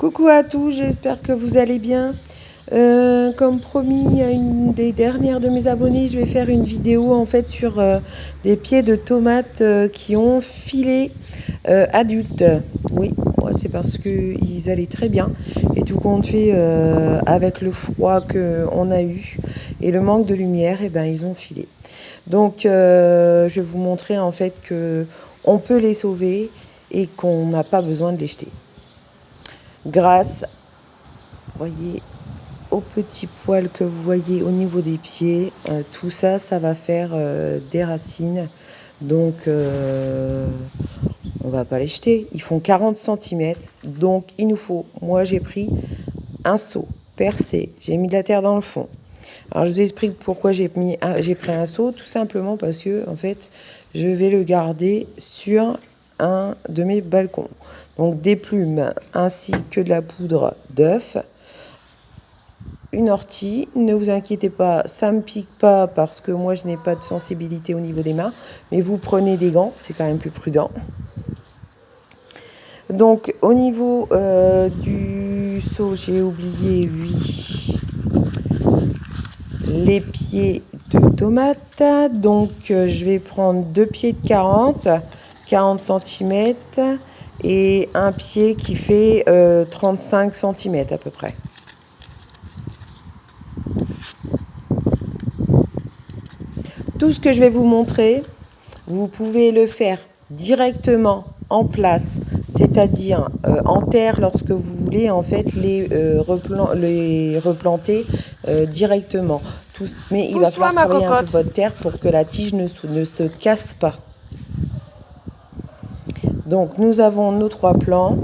Coucou à tous, j'espère que vous allez bien. Comme promis à une des dernières de mes abonnés, je vais faire une vidéo en fait sur des pieds de tomates qui ont filé adultes. Oui, moi c'est parce qu'ils allaient très bien et tout compte fait avec le froid qu'on a eu et le manque de lumière, et ben ils ont filé. Donc je vais vous montrer en fait que on peut les sauver et qu'on n'a pas besoin de les jeter. Grâce, voyez, aux petits poils que vous voyez au niveau des pieds, tout ça, ça va faire des racines. Donc, on va pas les jeter. Ils font 40 cm. Donc, il nous faut, moi j'ai pris un seau percé. J'ai mis de la terre dans le fond. Alors, je vous explique pourquoi j'ai pris un seau. Tout simplement parce que, en fait, je vais le garder sur un de mes balcons. Donc, des plumes ainsi que de la poudre d'œuf. Une ortie, ne vous inquiétez pas, ça ne me pique pas parce que moi je n'ai pas de sensibilité au niveau des mains, mais vous prenez des gants, c'est quand même plus prudent. Donc au niveau du seau, j'ai oublié, oui, les pieds de tomates. Donc je vais prendre deux pieds de 40 cm et un pied qui fait 35 cm à peu près. Tout ce que je vais vous montrer, vous pouvez le faire directement en place, c'est-à-dire en terre lorsque vous voulez en fait les replanter directement. Mais il va falloir travailler un peu votre terre pour que la tige ne se casse pas. Donc nous avons nos trois plants,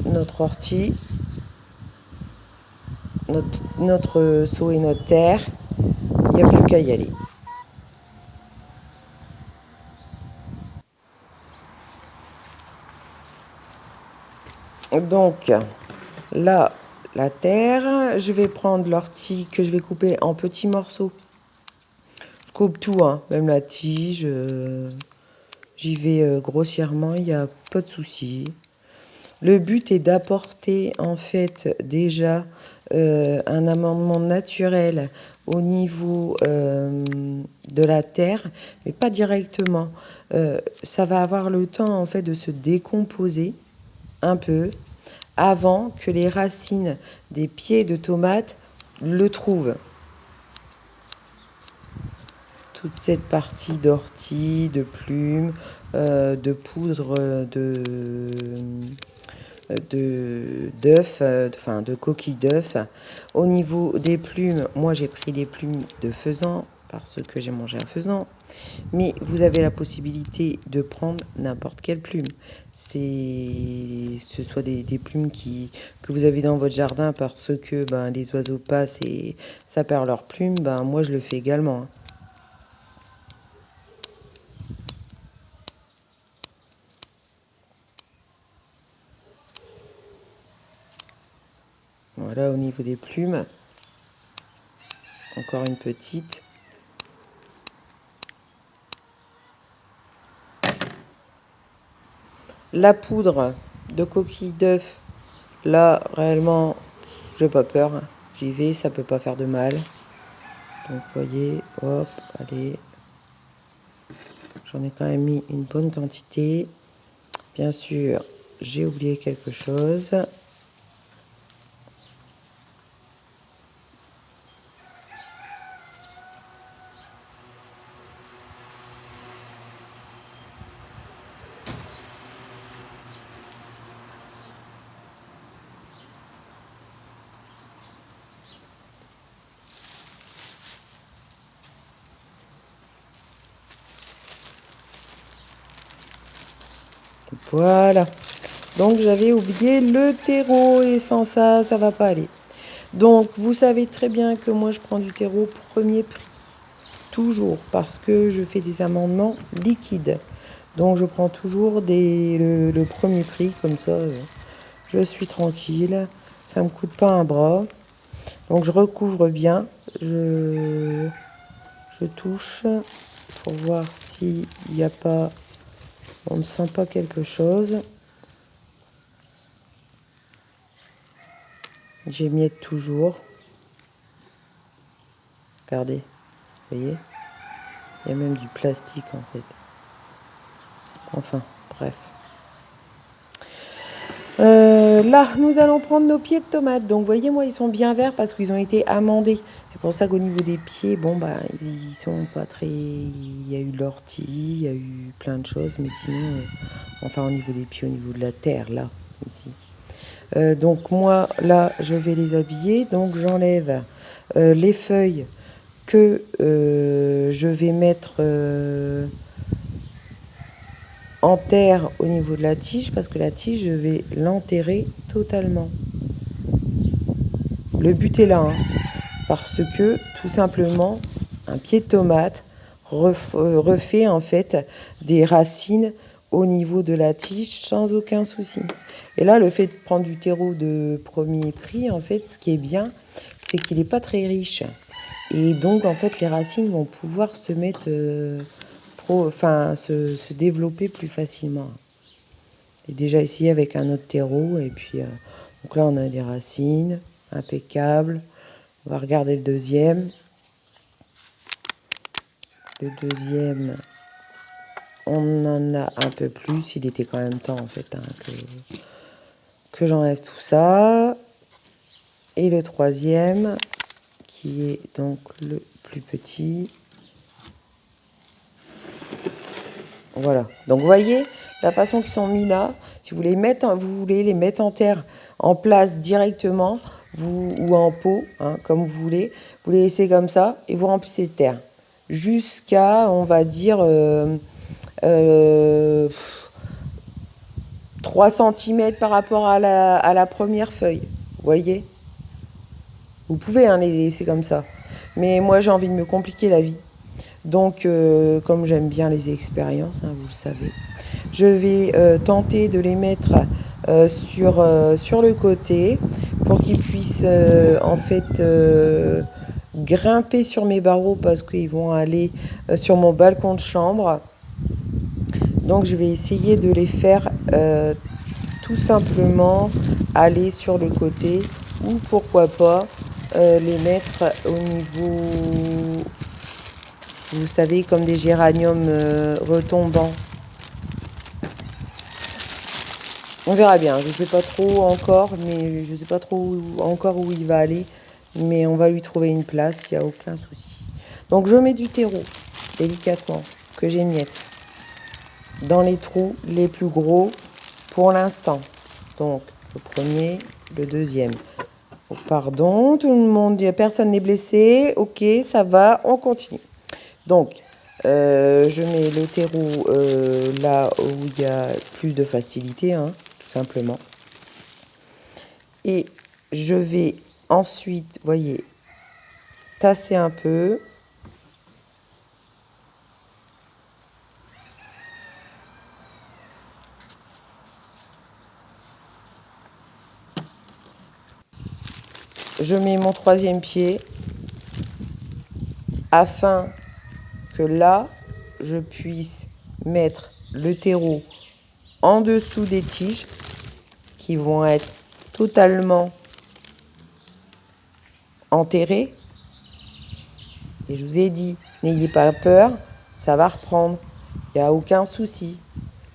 notre ortie, notre seau et notre terre. Il n'y a plus qu'à y aller. Donc là, la terre, je vais prendre l'ortie que je vais couper en petits morceaux. Je coupe tout, hein, même la tige, j'y vais grossièrement, il n'y a pas de souci. Le but est d'apporter en fait déjà un amendement naturel au niveau de la terre, mais pas directement. Ça va avoir le temps en fait de se décomposer un peu avant que les racines des pieds de tomates le trouvent. Toute cette partie d'ortie, de plumes, de poudre d'œufs, enfin de coquilles d'œufs. Au niveau des plumes, moi j'ai pris des plumes de faisan parce que j'ai mangé un faisan. Mais vous avez la possibilité de prendre n'importe quelle plume. Ce soit des plumes que vous avez dans votre jardin parce que ben, les oiseaux passent et ça perd leurs plumes. Ben, moi je le fais également, hein. Voilà, au niveau des plumes, encore une petite. La poudre de coquille d'œuf, là, réellement, j'ai pas peur. J'y vais, ça peut pas faire de mal. Donc, vous voyez, hop, allez. J'en ai quand même mis une bonne quantité. Bien sûr, j'ai oublié quelque chose. Voilà. Donc j'avais oublié le terreau et sans ça, ça va pas aller. Donc vous savez très bien que moi je prends du terreau premier prix. Toujours parce que je fais des amendements liquides. Donc je prends toujours le premier prix, comme ça je suis tranquille. Ça me coûte pas un bras. Donc je recouvre bien. Je touche pour voir s'il n'y a pas... On ne sent pas quelque chose. J'émiette toujours. Regardez, vous voyez? Il y a même du plastique en fait. Enfin, bref. Là, nous allons prendre nos pieds de tomates. Donc, voyez, moi, ils sont bien verts parce qu'ils ont été amendés. C'est pour ça qu'au niveau des pieds, bon, bah, ils sont pas très... Il y a eu de l'ortie, il y a eu plein de choses. Mais sinon, enfin, au niveau des pieds, au niveau de la terre, là, ici. Donc, moi, là, je vais les habiller. Donc, j'enlève les feuilles que je vais mettre... en terre au niveau de la tige parce que la tige je vais l'enterrer totalement. Le but est là, hein, parce que tout simplement un pied de tomate refait en fait des racines au niveau de la tige sans aucun souci. Et là, le fait de prendre du terreau de premier prix, en fait, ce qui est bien, c'est qu'il n'est pas très riche. Et donc, en fait, les racines vont pouvoir se mettre, se développer plus facilement. J'ai déjà essayé avec un autre terreau et puis donc là on a des racines impeccables. On va regarder le deuxième. Le deuxième, on en a un peu plus. Il était quand même temps en fait hein, que j'enlève tout ça. Et le troisième, qui est donc le plus petit. Voilà. Donc vous voyez la façon qu'ils sont mis là. Si vous voulez les mettre en terre, en place directement, ou en pot, hein, comme vous voulez, vous les laissez comme ça et vous remplissez de terre jusqu'à, on va dire, 3 cm par rapport à la première feuille. Vous voyez? Vous pouvez hein, les laisser comme ça. Mais moi, j'ai envie de me compliquer la vie. Donc, comme j'aime bien les expériences, hein, vous le savez, je vais tenter de les mettre sur le côté pour qu'ils puissent en fait grimper sur mes barreaux parce qu'ils vont aller sur mon balcon de chambre. Donc, je vais essayer de les faire tout simplement aller sur le côté ou pourquoi pas les mettre au niveau... Vous savez, comme des géraniums retombants. On verra bien. Je ne sais pas trop encore, mais je sais pas trop encore où il va aller. Mais on va lui trouver une place, il n'y a aucun souci. Donc je mets du terreau, délicatement, que j'émiette, dans les trous les plus gros pour l'instant. Donc le premier, le deuxième. Oh, pardon, tout le monde, personne n'est blessé. Ok, ça va, on continue. Donc, je mets le terreau là où il y a plus de facilité, hein, tout simplement. Et je vais ensuite, voyez, tasser un peu. Je mets mon troisième pied afin que là, je puisse mettre le terreau en dessous des tiges qui vont être totalement enterrées. Et je vous ai dit, n'ayez pas peur, ça va reprendre. Il n'y a aucun souci.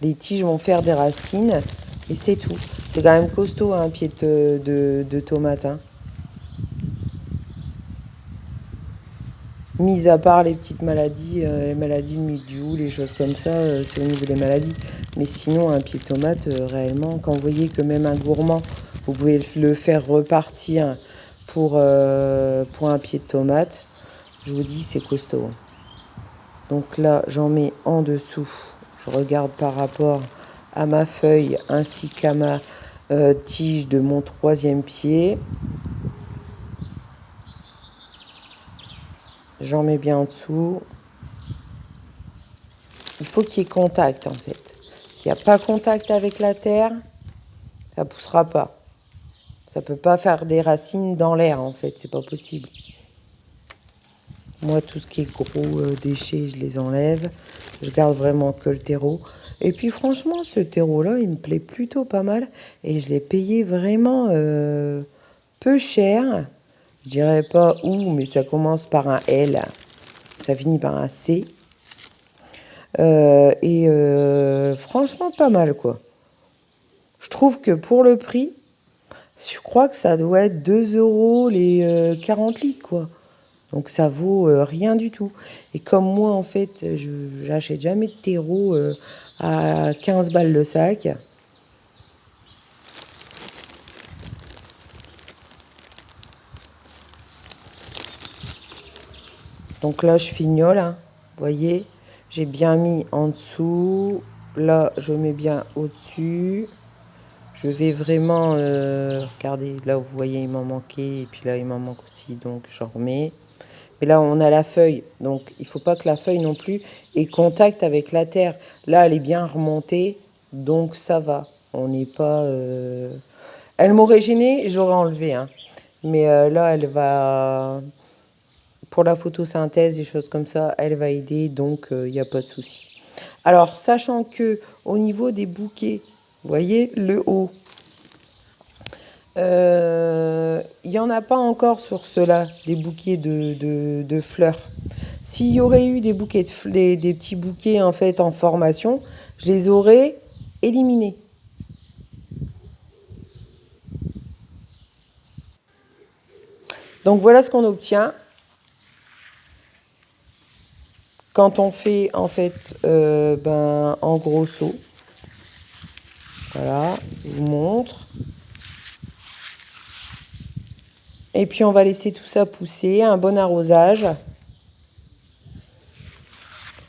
Les tiges vont faire des racines et c'est tout. C'est quand même costaud un pied de tomate. Hein. Mis à part les petites maladies, les maladies de mildiou, les choses comme ça, c'est au niveau des maladies. Mais sinon, un pied de tomate, réellement, quand vous voyez que même un gourmand, vous pouvez le faire repartir pour un pied de tomate, je vous dis, c'est costaud. Donc là, j'en mets en dessous. Je regarde par rapport à ma feuille ainsi qu'à ma tige de mon troisième pied. J'en mets bien en dessous. Il faut qu'il y ait contact en fait. S'il n'y a pas contact avec la terre, ça ne poussera pas. Ça ne peut pas faire des racines dans l'air en fait, c'est pas possible. Moi, tout ce qui est gros déchets, je les enlève. Je garde vraiment que le terreau. Et puis franchement, ce terreau-là, il me plaît plutôt pas mal. Et je l'ai payé vraiment peu cher. Je dirais pas où, mais ça commence par un L. Ça finit par un C. Franchement, pas mal, quoi. Je trouve que pour le prix, je crois que ça doit être 2 euros les 40 litres, quoi. Donc ça vaut rien du tout. Et comme moi, en fait, je n'achète jamais de terreau à 15 balles le sac. Donc là, je fignole, hein. Vous voyez, j'ai bien mis en dessous. Là, je mets bien au-dessus. Je vais vraiment... regardez, là, vous voyez, il m'en manquait. Et puis là, il m'en manque aussi, donc j'en remets. Et là, on a la feuille. Donc, il ne faut pas que la feuille non plus ait contact avec la terre. Là, elle est bien remontée. Donc, ça va. On n'est pas... Elle m'aurait gêné, j'aurais enlevé, hein. Mais là, elle va... Pour la photosynthèse, des choses comme ça, elle va aider. Donc, il n'y a pas de souci. Alors, sachant que au niveau des bouquets, vous voyez, le haut, il n'y en a pas encore sur ceux-là, des bouquets de fleurs. S'il y aurait eu des bouquets des petits bouquets en fait en formation, je les aurais éliminés. Donc voilà ce qu'on obtient quand on fait en fait en gros seau. Voilà, je vous montre. Et puis on va laisser tout ça pousser, un bon arrosage.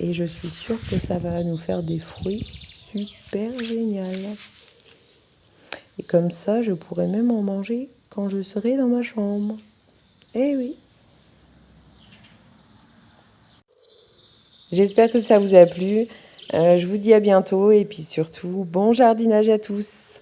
Et je suis sûre que ça va nous faire des fruits super géniaux. Et comme ça, je pourrai même en manger quand je serai dans ma chambre. Eh oui. J'espère que ça vous a plu. Je vous dis à bientôt et puis surtout, bon jardinage à tous.